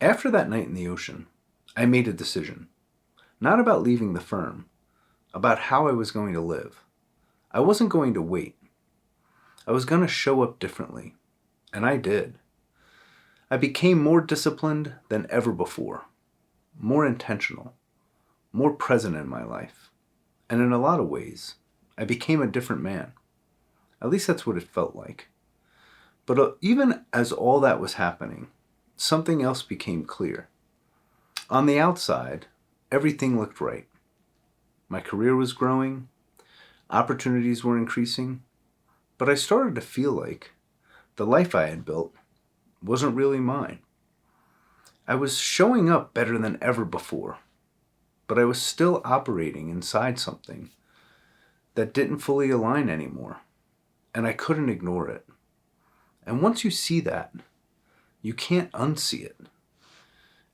After that night in the ocean, I made a decision. Not about leaving the firm, about how I was going to live. I wasn't going to wait. I was going to show up differently. And I did. I became more disciplined than ever before, more intentional, more present in my life. And in a lot of ways, I became a different man. At least that's what it felt like. But even as all that was happening, something else became clear. On the outside, everything looked right. My career was growing, opportunities were increasing, but I started to feel like the life I had built wasn't really mine. I was showing up better than ever before, but I was still operating inside something that didn't fully align anymore, and I couldn't ignore it. And once you see that, you can't unsee it.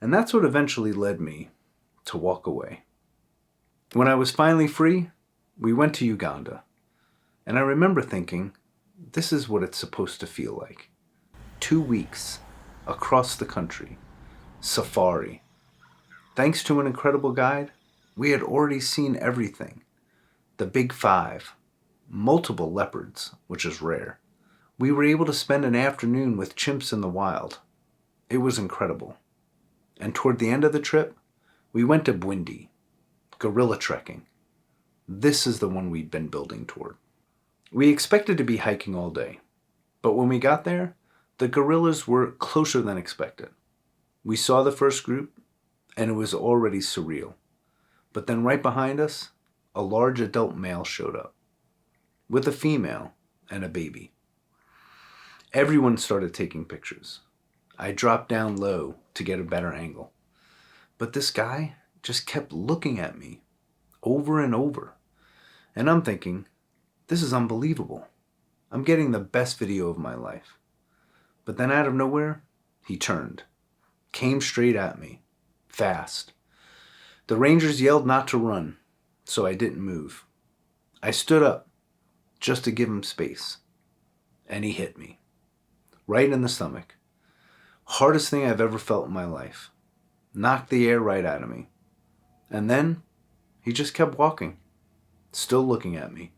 And that's what eventually led me to walk away. When I was finally free, we went to Uganda. And I remember thinking, this is what it's supposed to feel like. 2 weeks across the country, safari. Thanks to an incredible guide, we had already seen everything. The big five, multiple leopards, which is rare. We were able to spend an afternoon with chimps in the wild. It was incredible. And toward the end of the trip, we went to Bwindi, gorilla trekking. This is the one we'd been building toward. We expected to be hiking all day, but when we got there, the gorillas were closer than expected. We saw the first group, and it was already surreal. But then right behind us, a large adult male showed up, with a female and a baby. Everyone started taking pictures. I dropped down low to get a better angle. But this guy just kept looking at me over and over. And I'm thinking, this is unbelievable. I'm getting the best video of my life. But then out of nowhere, he turned, came straight at me, fast. The rangers yelled not to run, so I didn't move. I stood up just to give him space. And he hit me, right in the stomach. Hardest thing I've ever felt in my life. Knocked the air right out of me. And then he just kept walking, still looking at me.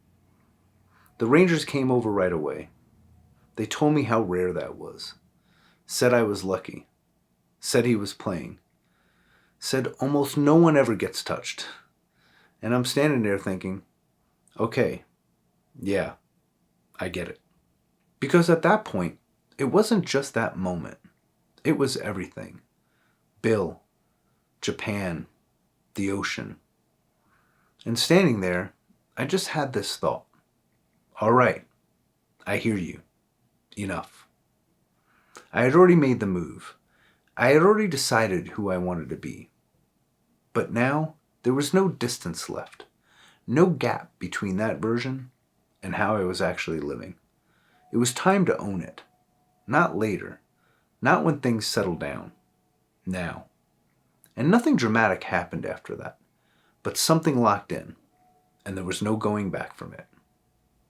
The rangers came over right away. They told me how rare that was. Said I was lucky. Said he was playing. Said almost no one ever gets touched. And I'm standing there thinking, okay, yeah, I get it. Because at that point, it wasn't just that moment. It was everything. Bill, Japan, the ocean. And standing there, I just had this thought. All right, I hear you. Enough. I had already made the move. I had already decided who I wanted to be. But now, there was no distance left. No gap between that version and how I was actually living. It was time to own it. Not later. Not when things settled down. Now. And nothing dramatic happened after that. But something locked in. And there was no going back from it.